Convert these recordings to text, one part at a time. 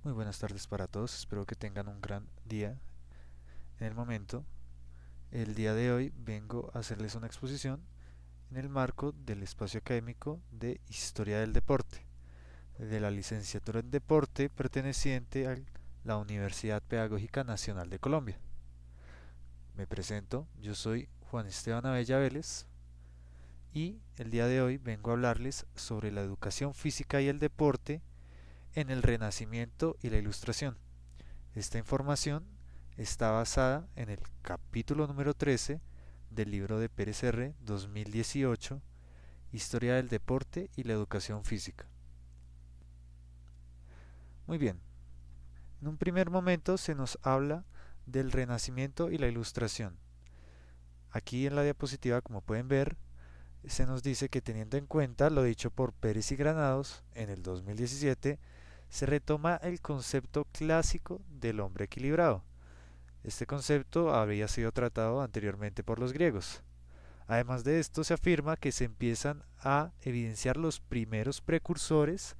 Muy buenas tardes para todos, espero que tengan un gran día en el momento. El día de hoy vengo a hacerles una exposición en el marco del espacio académico de Historia del Deporte, de la licenciatura en Deporte perteneciente a la Universidad Pedagógica Nacional de Colombia. Me presento, yo soy Juan Esteban Abella Vélez y el día de hoy vengo a hablarles sobre la educación física y el deporte en el Renacimiento y la Ilustración. Esta información está basada en el capítulo número 13 del libro de Pérez R. 2018, Historia del Deporte y la Educación Física. Muy bien, en un primer momento se nos habla del Renacimiento y la Ilustración. Aquí en la diapositiva, como pueden ver, se nos dice que teniendo en cuenta lo dicho por Pérez y Granados en el 2017, se retoma el concepto clásico del hombre equilibrado. Este concepto había sido tratado anteriormente por los griegos. Además de esto, se afirma que se empiezan a evidenciar los primeros precursores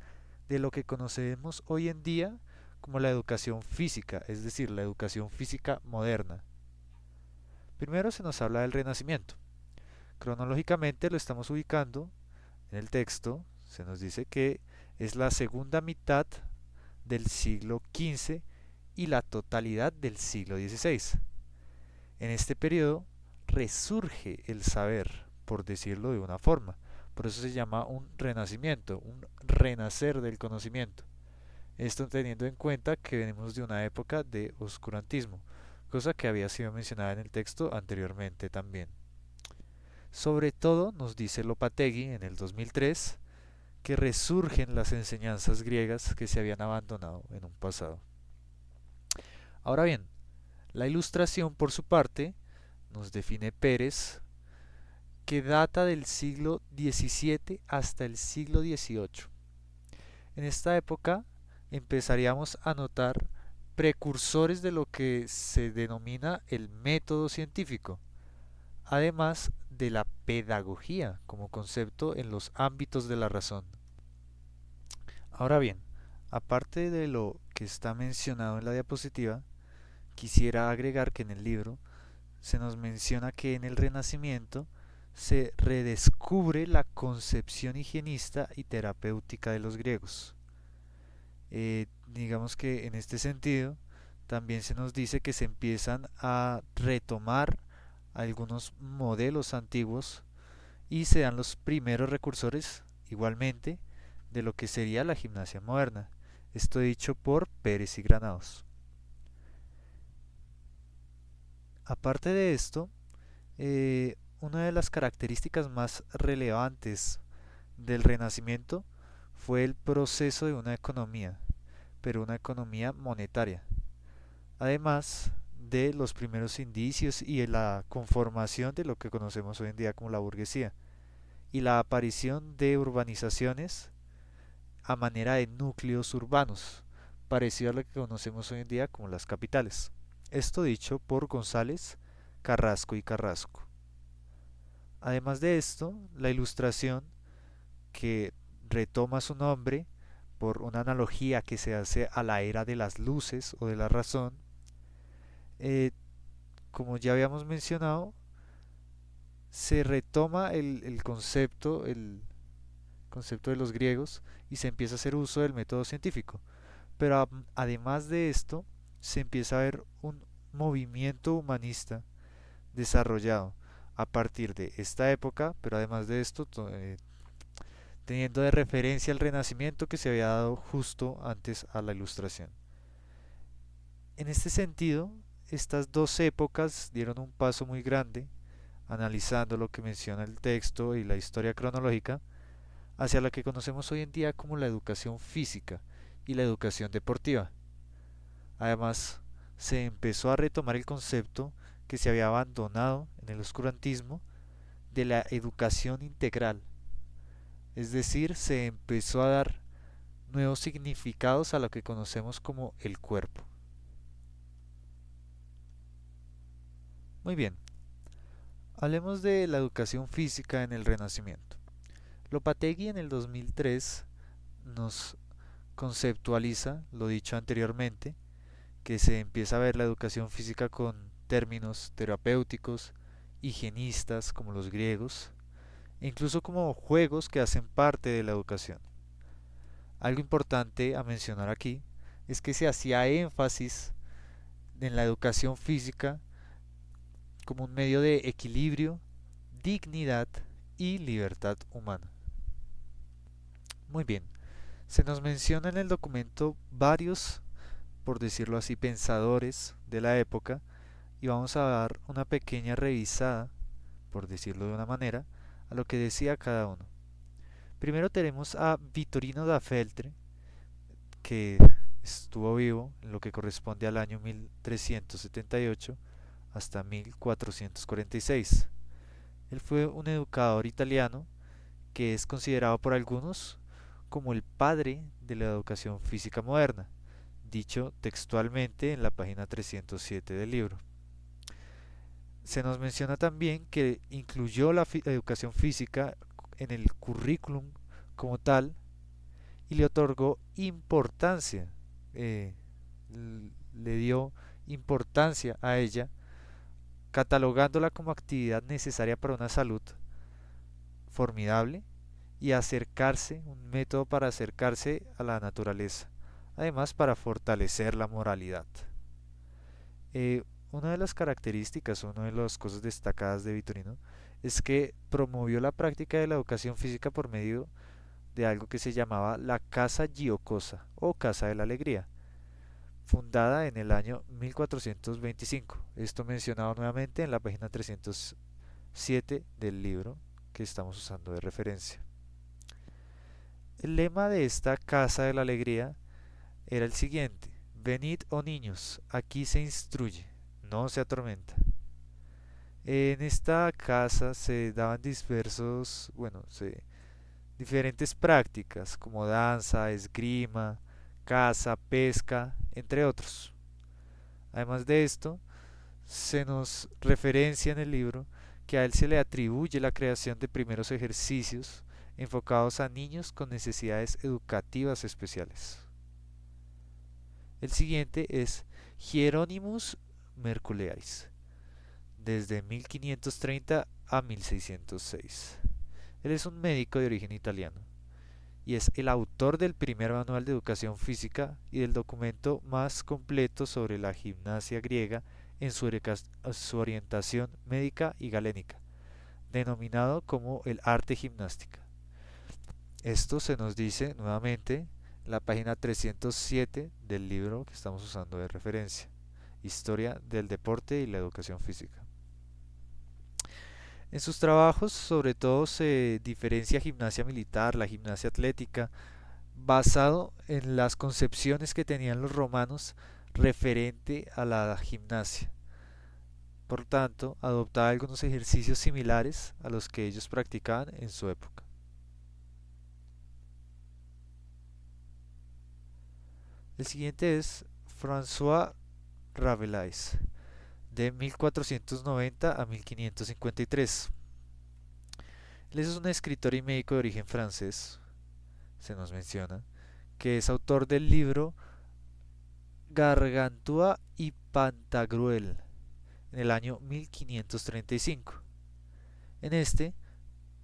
de lo que conocemos hoy en día como la educación física, es decir, la educación física moderna. Primero se nos habla del Renacimiento. Cronológicamente lo estamos ubicando en el texto, se nos dice que es la segunda mitad del siglo XV y la totalidad del siglo XVI. En este periodo resurge el saber, por decirlo de una forma. Por eso se llama un renacimiento, un renacer del conocimiento. Esto teniendo en cuenta que venimos de una época de oscurantismo, cosa que había sido mencionada en el texto anteriormente también. Sobre todo nos dice Lopategui en el 2003 que resurgen las enseñanzas griegas que se habían abandonado en un pasado. Ahora bien, la ilustración por su parte nos define Pérez que data del siglo XVII hasta el siglo XVIII. En esta época empezaríamos a notar precursores de lo que se denomina el método científico, además de la pedagogía como concepto en los ámbitos de la razón. Ahora bien, aparte de lo que está mencionado en la diapositiva, quisiera agregar que en el libro se nos menciona que en el Renacimiento se redescubre la concepción higienista y terapéutica de los griegos. Digamos que en este sentido también se nos dice que se empiezan a retomar algunos modelos antiguos y se dan los primeros recursores igualmente de lo que sería la gimnasia moderna. Esto dicho por Pérez y Granados. Aparte de esto, una de las características más relevantes del Renacimiento fue el proceso de una economía, pero una economía monetaria, además de los primeros indicios y de la conformación de lo que conocemos hoy en día como la burguesía, y la aparición de urbanizaciones a manera de núcleos urbanos, parecido a lo que conocemos hoy en día como las capitales. Esto dicho por González, Carrasco y Carrasco. Además de esto, la ilustración, que retoma su nombre por una analogía que se hace a la era de las luces o de la razón, eh, como ya habíamos mencionado, se retoma concepto de los griegos y se empieza a hacer uso del método científico. Pero además de esto, se empieza a ver un movimiento humanista desarrollado a partir de esta época, pero además de esto, teniendo de referencia el Renacimiento que se había dado justo antes a la Ilustración. En este sentido, estas dos épocas dieron un paso muy grande, analizando lo que menciona el texto y la historia cronológica, hacia lo que conocemos hoy en día como la educación física y la educación deportiva. Además, se empezó a retomar el concepto que se había abandonado en el oscurantismo de la educación integral, es decir, se empezó a dar nuevos significados a lo que conocemos como el cuerpo. Muy bien, hablemos de la educación física en el Renacimiento. Lopategui en el 2003 nos conceptualiza lo dicho anteriormente, que se empieza a ver la educación física con términos terapéuticos, higienistas como los griegos, e incluso como juegos que hacen parte de la educación. Algo importante a mencionar aquí es que se hacía énfasis en la educación física como un medio de equilibrio, dignidad y libertad humana. Muy bien, se nos menciona en el documento varios, por decirlo así, pensadores de la época y vamos a dar una pequeña revisada, por decirlo de una manera, a lo que decía cada uno. Primero tenemos a Vittorino da Feltre, que estuvo vivo en lo que corresponde al año 1378 hasta 1446. Él fue un educador italiano que es considerado por algunos como el padre de la educación física moderna, dicho textualmente en la página 307 del libro. Se nos menciona también que incluyó la educación física en el currículum como tal y le otorgó importancia, eh, le dio importancia a ella, catalogándola como actividad necesaria para una salud formidable y acercarse, un método para acercarse a la naturaleza, además para fortalecer la moralidad. Una de las características, una de las cosas destacadas de Vitorino es que promovió la práctica de la educación física por medio de algo que se llamaba la Casa Giocosa o Casa de la Alegría, fundada en el año 1425. Esto mencionado nuevamente en la página 307 del libro que estamos usando de referencia. El lema de esta Casa de la Alegría era el siguiente: venid, oh niños, aquí se instruye, no se atormenta. En esta casa se daban diferentes prácticas como danza, esgrima, caza, pesca, entre otros. Además de esto, se nos referencia en el libro que a él se le atribuye la creación de primeros ejercicios enfocados a niños con necesidades educativas especiales. El siguiente es Hieronymus Merculearis, desde 1530 a 1606. Él es un médico de origen italiano y es el autor del primer manual de educación física y del documento más completo sobre la gimnasia griega en su orientación médica y galénica, denominado como el arte gimnástica. Esto se nos dice nuevamente en la página 307 del libro que estamos usando de referencia, Historia del deporte y la educación física. En sus trabajos sobre todo se diferencia gimnasia militar, la gimnasia atlética, basado en las concepciones que tenían los romanos referente a la gimnasia. Por tanto, adoptaba algunos ejercicios similares a los que ellos practicaban en su época. El siguiente es François Rabelais, de 1490 a 1553. Él es un escritor y médico de origen francés, se nos menciona, que es autor del libro Gargantua y Pantagruel en el año 1535. En este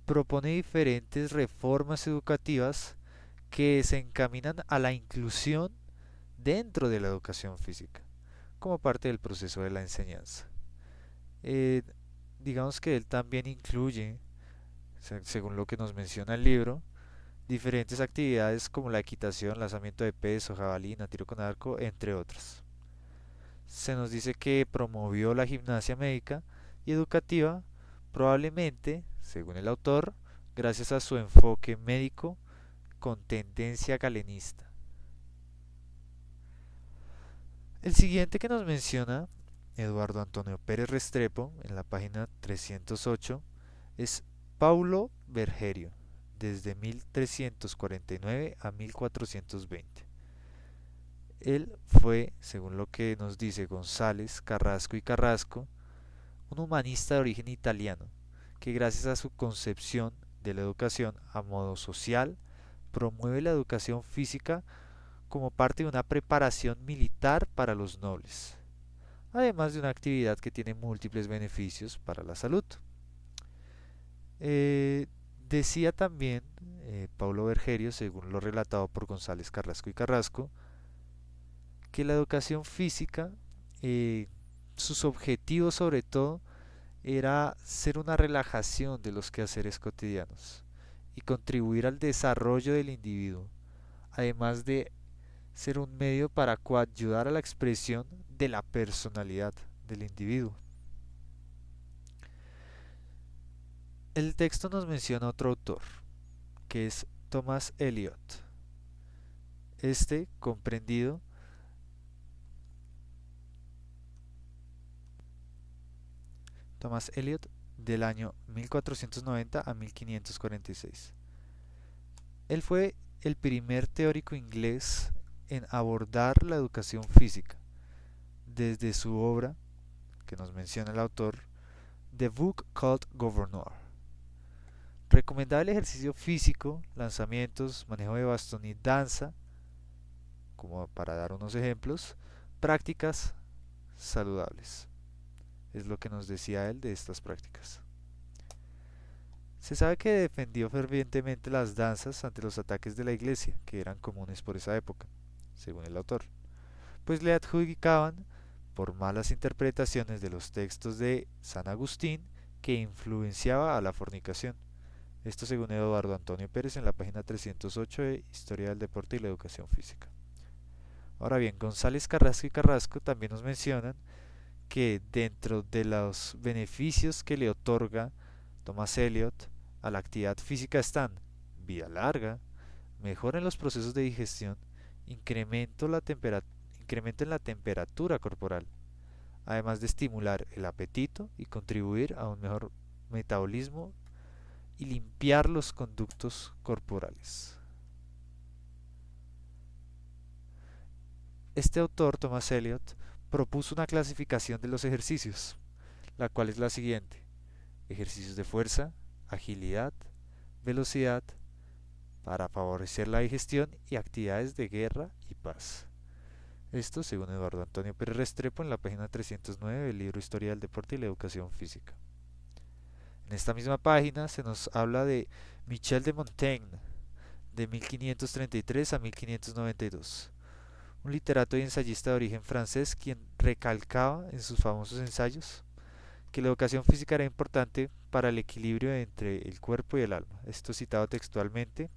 propone diferentes reformas educativas que se encaminan a la inclusión dentro de la educación física, como parte del proceso de la enseñanza. Eh, digamos que él también incluye, según lo que nos menciona el libro, diferentes actividades como la equitación, lanzamiento de peso, jabalina, tiro con arco, entre otras. Se nos dice que promovió la gimnasia médica y educativa, probablemente, según el autor, gracias a su enfoque médico con tendencia galenista. El siguiente que nos menciona Eduardo Antonio Pérez Restrepo en la página 308 es Paulo Bergerio, desde 1349 a 1420. Él fue, según lo que nos dice González, Carrasco y Carrasco, un humanista de origen italiano que gracias a su concepción de la educación a modo social promueve la educación física como parte de una preparación militar para los nobles, además de una actividad que tiene múltiples beneficios para la salud. Eh, Decía también Paulo Bergerio, según lo relatado por González Carrasco y Carrasco, que la educación física, eh, sus objetivos sobre todo, era ser una relajación de los quehaceres cotidianos y contribuir al desarrollo del individuo, además de ser un medio para coayudar a la expresión de la personalidad del individuo. El texto nos menciona otro autor, que es Thomas Eliot. Este comprendido Thomas Eliot del año 1490 a 1546. Él fue el primer teórico inglés en abordar la educación física, desde su obra, que nos menciona el autor, The Book Called Governor. Recomendaba el ejercicio físico, lanzamientos, manejo de bastón y danza, como para dar unos ejemplos, prácticas saludables. Es lo que nos decía él de estas prácticas. Se sabe que defendió fervientemente las danzas ante los ataques de la iglesia, que eran comunes por esa época, según el autor, pues le adjudicaban por malas interpretaciones de los textos de San Agustín que influenciaba a la fornicación. Esto según Eduardo Antonio Pérez en la página 308 de Historia del Deporte y la Educación Física. Ahora bien, González Carrasco y Carrasco también nos mencionan que dentro de los beneficios que le otorga Thomas Eliot a la actividad física están vida larga, mejora en los procesos de digestión, incremento en la temperatura corporal, además de estimular el apetito y contribuir a un mejor metabolismo y limpiar los conductos corporales. Este autor, Thomas Eliot, propuso una clasificación de los ejercicios, la cual es la siguiente: ejercicios de fuerza, agilidad, velocidad, para favorecer la digestión y actividades de guerra y paz. Esto según Eduardo Antonio Pérez Restrepo en la página 309 del libro Historia del Deporte y la Educación Física. En esta misma página se nos habla de Michel de Montaigne, de 1533 a 1592, un literato y ensayista de origen francés quien recalcaba en sus famosos ensayos que la educación física era importante para el equilibrio entre el cuerpo y el alma. Esto citado textualmente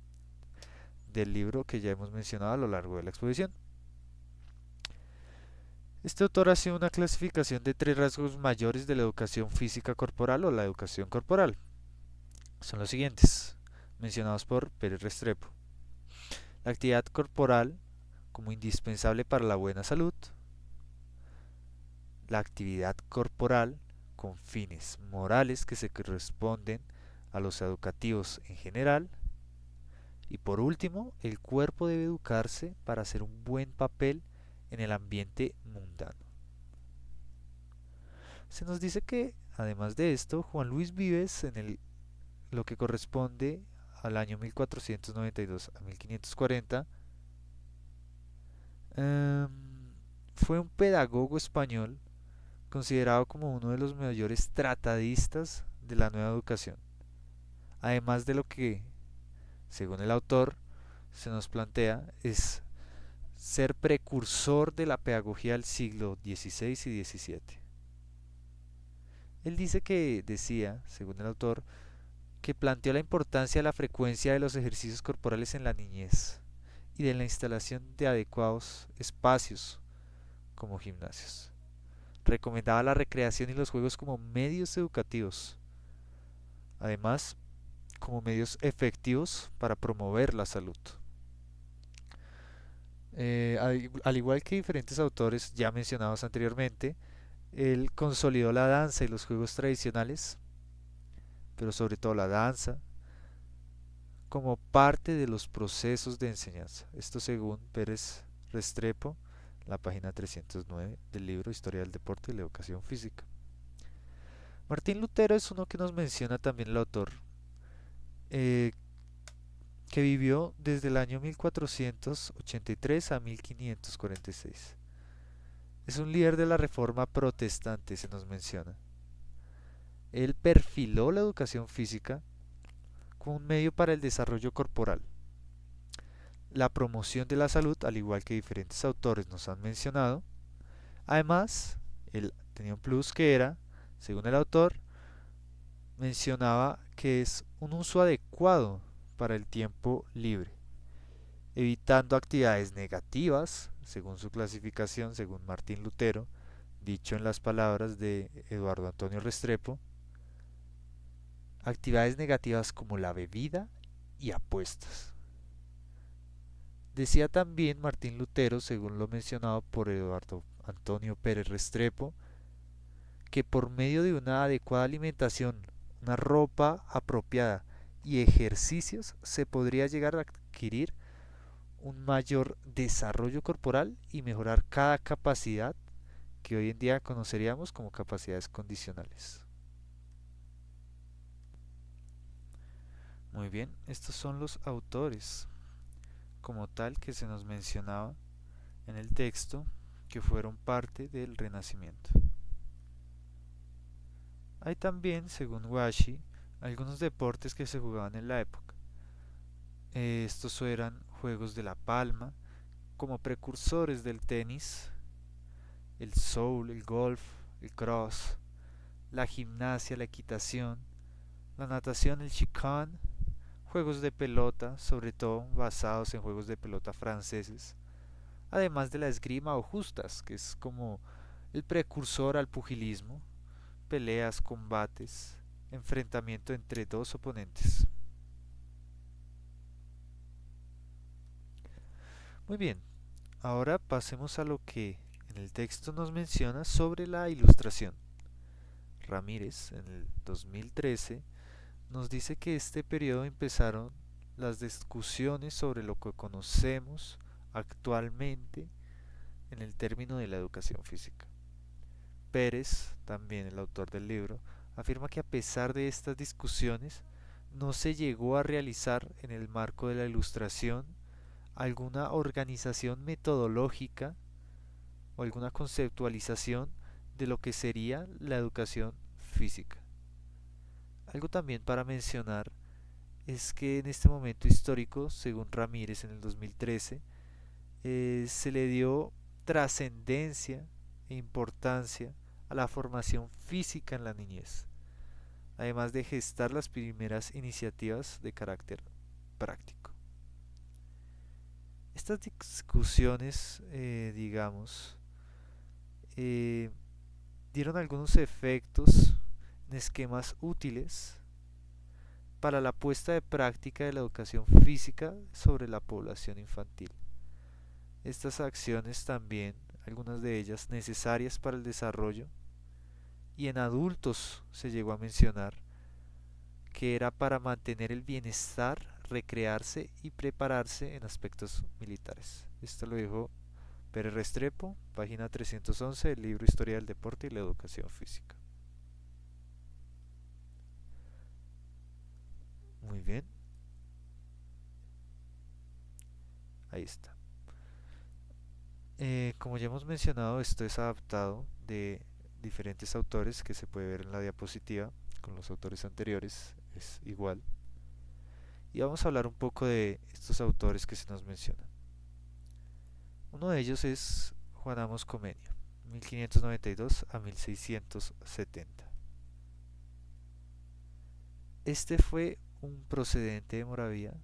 del libro que ya hemos mencionado a lo largo de la exposición. Este autor hace una clasificación de tres rasgos mayores de la educación física corporal o la educación corporal. Son los siguientes, mencionados por Pérez Restrepo: la actividad corporal como indispensable para la buena salud, la actividad corporal con fines morales que se corresponden a los educativos en general, y por último, el cuerpo debe educarse para hacer un buen papel en el ambiente mundano. Se nos dice que, además de esto, Juan Luis Vives, lo que corresponde al año 1492 a 1540, fue un pedagogo español considerado como uno de los mayores tratadistas de la nueva educación, además de lo que, según el autor, se nos plantea es ser precursor de la pedagogía del siglo XVI y XVII. Él dice que decía, según el autor, que planteó la importancia de la frecuencia de los ejercicios corporales en la niñez y de la instalación de adecuados espacios como gimnasios. Recomendaba la recreación y los juegos como medios educativos, además como medios efectivos para promover la salud. Al igual que diferentes autores ya mencionados anteriormente, él consolidó la danza y los juegos tradicionales, pero sobre todo la danza, como parte de los procesos de enseñanza. Esto según Pérez Restrepo, la página 309 del libro Historia del Deporte y la Educación Física. Martín Lutero es uno que nos menciona también el autor, eh, que vivió desde el año 1483 a 1546. Es un líder de la Reforma Protestante, se nos menciona. Él perfiló la educación física como un medio para el desarrollo corporal, la promoción de la salud, al igual que diferentes autores nos han mencionado. Además, él tenía un plus que era, según el autor, mencionaba que es un uso adecuado para el tiempo libre, evitando actividades negativas, según su clasificación, según Martín Lutero, dicho en las palabras de Eduardo Antonio Restrepo, actividades negativas como la bebida y apuestas. Decía también Martín Lutero, según lo mencionado por Eduardo Antonio Pérez Restrepo, que por medio de una adecuada alimentación, una ropa apropiada y ejercicios se podría llegar a adquirir un mayor desarrollo corporal y mejorar cada capacidad que hoy en día conoceríamos como capacidades condicionales. Muy bien, estos son los autores como tal que se nos mencionaba en el texto que fueron parte del Renacimiento. Hay también, según Washi, algunos deportes que se jugaban en la época. Estos eran juegos de la palma, como precursores del tenis, el soul, el golf, el cross, la gimnasia, la equitación, la natación, el chicane, juegos de pelota, sobre todo basados en juegos de pelota franceses, además de la esgrima o justas, que es como el precursor al pugilismo, peleas, combates, enfrentamiento entre dos oponentes. Muy bien, ahora pasemos a lo que en el texto nos menciona sobre la ilustración. Ramírez, en el 2013, nos dice que este periodo empezaron las discusiones sobre lo que conocemos actualmente en el término de la educación física. Pérez, también el autor del libro, afirma que a pesar de estas discusiones, no se llegó a realizar en el marco de la ilustración alguna organización metodológica o alguna conceptualización de lo que sería la educación física. Algo también para mencionar es que en este momento histórico, según Ramírez en el 2013, se le dio trascendencia e importancia a la formación física en la niñez, además de gestar las primeras iniciativas de carácter práctico. Estas discusiones, digamos, eh, dieron algunos efectos en esquemas útiles para la puesta de práctica de la educación física sobre la población infantil. Estas acciones también, algunas de ellas necesarias para el desarrollo, y en adultos se llegó a mencionar que era para mantener el bienestar, recrearse y prepararse en aspectos militares. Esto lo dijo Pérez Restrepo, página 311 del libro Historia del Deporte y la Educación Física. Muy bien, ahí está. Como ya hemos mencionado, esto es adaptado de diferentes autores que se puede ver en la diapositiva. Con los autores anteriores es igual. Y vamos a hablar un poco de estos autores que se nos mencionan. Uno de ellos es Juan Amos Comenio, 1592 a 1670. Este fue un procedente de Moravia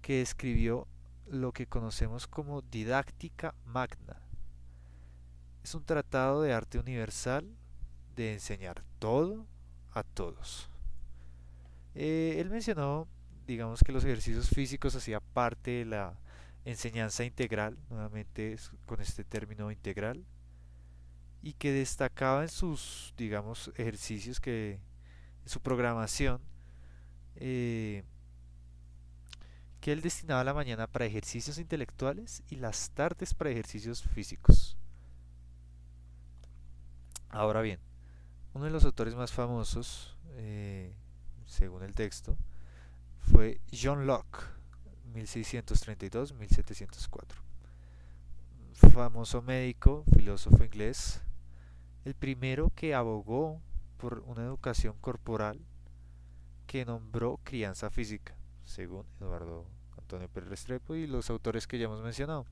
que escribió lo que conocemos como Didáctica Magna. Es un tratado de arte universal de enseñar todo a todos. Él mencionó, digamos, que los ejercicios físicos hacía parte de la enseñanza integral, nuevamente con este término integral, y que destacaba en sus, digamos, ejercicios, que en su programación, eh, que él destinaba la mañana para ejercicios intelectuales y las tardes para ejercicios físicos. Ahora bien, uno de los autores más famosos, según el texto, fue John Locke, 1632-1704. Famoso médico, filósofo inglés, el primero que abogó por una educación corporal que nombró crianza física, según Eduardo Antonio Pérez Restrepo y los autores que ya hemos mencionado.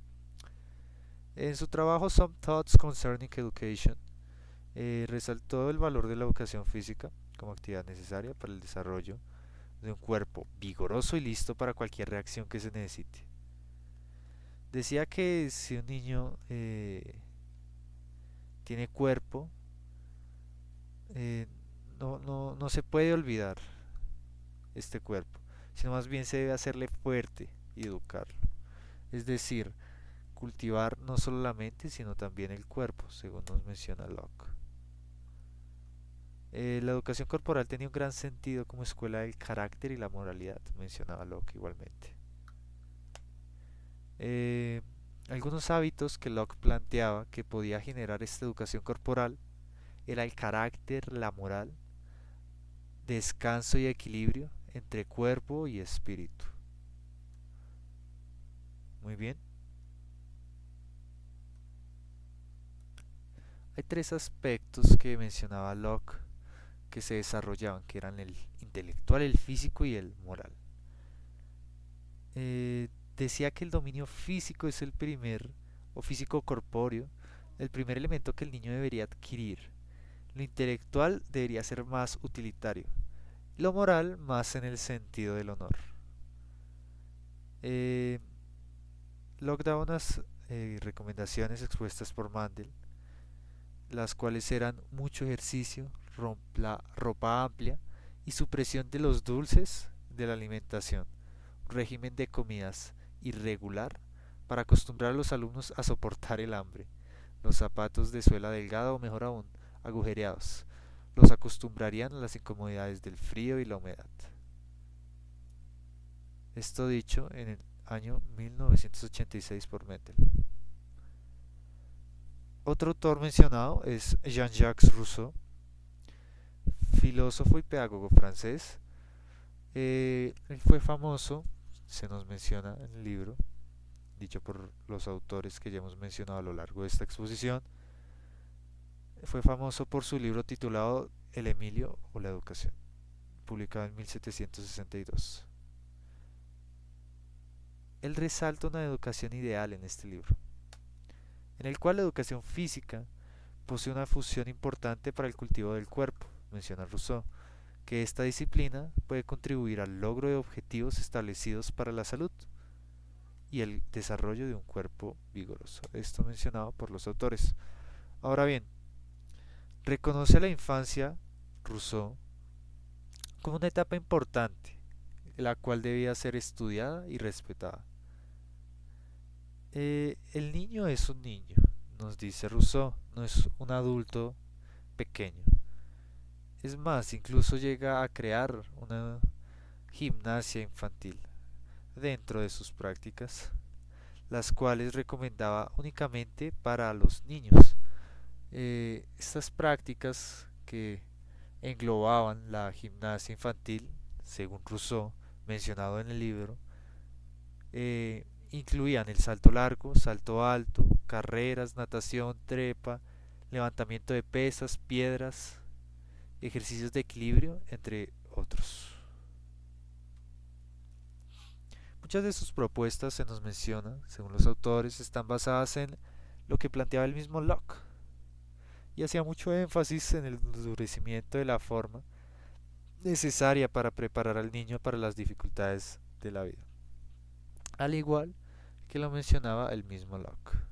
En su trabajo Some Thoughts Concerning Education, resaltó el valor de la educación física como actividad necesaria para el desarrollo de un cuerpo vigoroso y listo para cualquier reacción que se necesite. Decía que si un niño tiene cuerpo, eh, no se puede olvidar este cuerpo, sino más bien se debe hacerle fuerte y educarlo. Es decir, cultivar no solo la mente, sino también el cuerpo, según nos menciona Locke. La educación corporal tenía un gran sentido como escuela del carácter y la moralidad, mencionaba Locke igualmente. Eh, Algunos hábitos que Locke planteaba que podía generar esta educación corporal era el carácter, la moral, descanso y equilibrio entre cuerpo y espíritu. Muy bien. Hay tres aspectos que mencionaba Locke que se desarrollaban, que eran el intelectual, el físico y el moral. Eh, Decía que el dominio físico es el primer, o físico corpóreo, el primer elemento que el niño debería adquirir. Lo intelectual debería ser más utilitario, lo moral más en el sentido del honor. Eh, Locke daba unas recomendaciones expuestas por Mandel, las cuales eran mucho ejercicio, ropa amplia y supresión de los dulces de la alimentación, un régimen de comidas irregular para acostumbrar a los alumnos a soportar el hambre, los zapatos de suela delgada o mejor aún, agujereados, los acostumbrarían a las incomodidades del frío y la humedad. Esto dicho en el año 1986 por Mendel. Otro autor mencionado es Jean-Jacques Rousseau, filósofo y pedagogo francés. Él fue famoso, se nos menciona en el libro, dicho por los autores que ya hemos mencionado a lo largo de esta exposición. Fue famoso por su libro titulado El Emilio o la Educación, publicado en 1762. Él resalta una educación ideal en este libro, en el cual la educación física posee una función importante para el cultivo del cuerpo, menciona Rousseau, que esta disciplina puede contribuir al logro de objetivos establecidos para la salud y el desarrollo de un cuerpo vigoroso. Esto mencionado por los autores. Ahora bien, reconoce a la infancia Rousseau como una etapa importante, la cual debía ser estudiada y respetada. El niño es un niño, nos dice Rousseau, no es un adulto pequeño. Es más, incluso llega a crear una gimnasia infantil dentro de sus prácticas, las cuales recomendaba únicamente para los niños. Estas prácticas que englobaban la gimnasia infantil, según Rousseau, mencionado en el libro, incluían el salto largo, salto alto, carreras, natación, trepa, levantamiento de pesas, piedras, ejercicios de equilibrio, entre otros. Muchas de sus propuestas se nos menciona, según los autores, están basadas en lo que planteaba el mismo Locke y hacía mucho énfasis en el endurecimiento de la forma necesaria para preparar al niño para las dificultades de la vida, al igual que lo mencionaba el mismo Locke.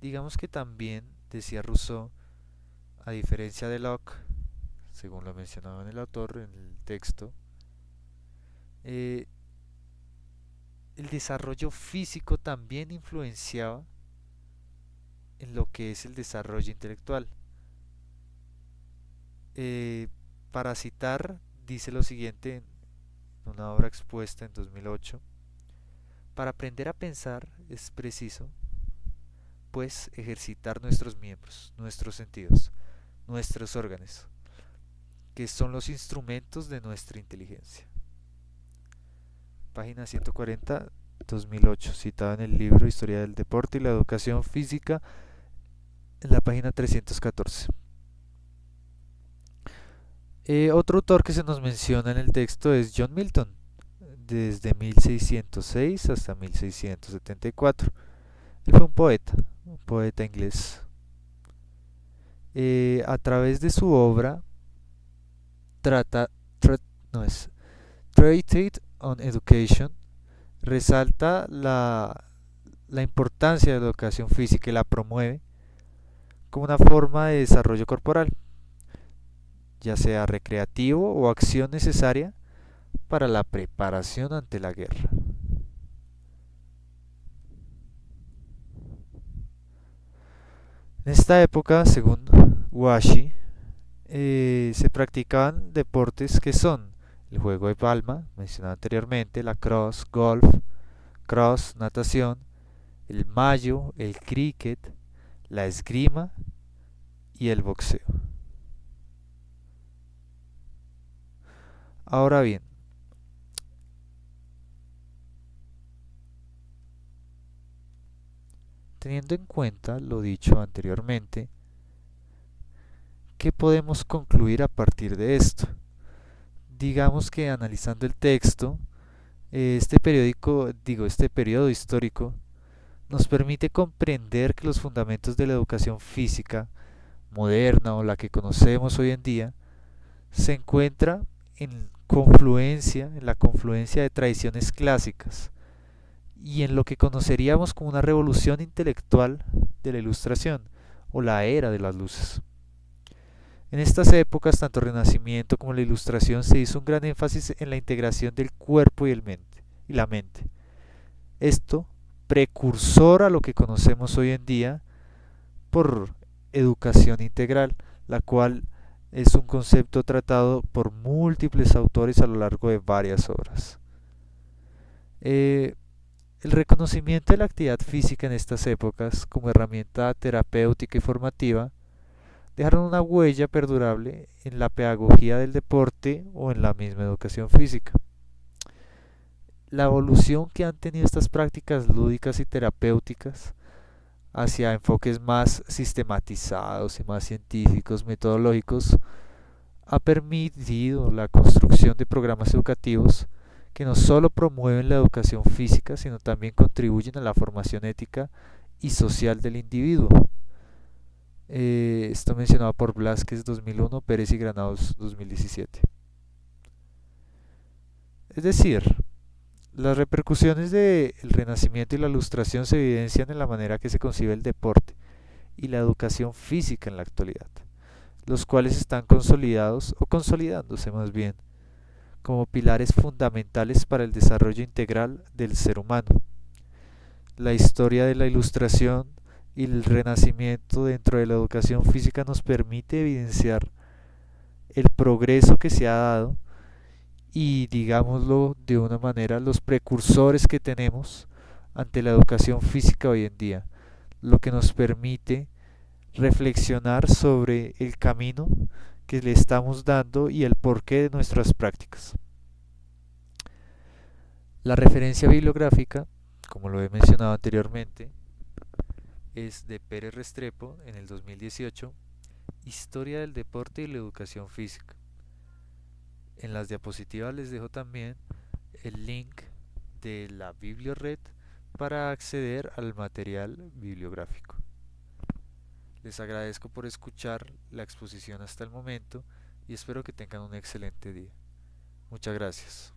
Digamos que también, decía Rousseau, a diferencia de Locke, según lo mencionaba en el autor, en el texto, eh, el desarrollo físico también influenciaba en lo que es el desarrollo intelectual. Eh, para citar, dice lo siguiente en una obra expuesta en 2008: para aprender a pensar es preciso, pues, ejercitar nuestros miembros, nuestros sentidos, nuestros órganos, que son los instrumentos de nuestra inteligencia. Página 140, 2008, citado en el libro Historia del Deporte y la Educación Física, en la página 314. Otro autor que se nos menciona en el texto es John Milton, desde 1606 hasta 1674. Él fue un poeta inglés. A través de su obra, trata, tra- no es, Treatise on Education, resalta la importancia de la educación física y la promueve como una forma de desarrollo corporal, ya sea recreativo o acción necesaria para la preparación ante la guerra. En esta época, según Washi, se practicaban deportes que son el juego de palma, mencionado anteriormente, la cross, natación, el mayo, el cricket, la esgrima y el boxeo. Ahora bien, teniendo en cuenta lo dicho anteriormente, ¿qué podemos concluir a partir de esto? Digamos que analizando el texto, este periodo histórico nos permite comprender que los fundamentos de la educación física moderna o la que conocemos hoy en día se encuentra en la confluencia de tradiciones clásicas y en lo que conoceríamos como una revolución intelectual de la Ilustración o la era de las luces. En estas épocas, tanto el Renacimiento como la Ilustración, se hizo un gran énfasis en la integración del cuerpo y la mente. Esto precursor a lo que conocemos hoy en día por educación integral, la cual es un concepto tratado por múltiples autores a lo largo de varias obras. Eh, el reconocimiento de la actividad física en estas épocas como herramienta terapéutica y formativa dejaron una huella perdurable en la pedagogía del deporte o en la misma educación física. La evolución que han tenido estas prácticas lúdicas y terapéuticas hacia enfoques más sistematizados y más científicos, metodológicos, ha permitido la construcción de programas educativos que no solo promueven la educación física, sino también contribuyen a la formación ética y social del individuo. Esto mencionado por Blázquez 2001, Pérez y Granados 2017. Es decir, las repercusiones del Renacimiento y la Ilustración se evidencian en la manera que se concibe el deporte y la educación física en la actualidad, los cuales están consolidados o consolidándose más bien como pilares fundamentales para el desarrollo integral del ser humano. La historia de la Ilustración y el Renacimiento dentro de la educación física nos permite evidenciar el progreso que se ha dado y, digámoslo de una manera, los precursores que tenemos ante la educación física hoy en día, lo que nos permite reflexionar sobre el camino que le estamos dando y el porqué de nuestras prácticas. La referencia bibliográfica, como lo he mencionado anteriormente, es de Pérez Restrepo en el 2018, Historia del deporte y la educación física. En las diapositivas les dejo también el link de la Bibliored para acceder al material bibliográfico. Les agradezco por escuchar la exposición hasta el momento y espero que tengan un excelente día. Muchas gracias.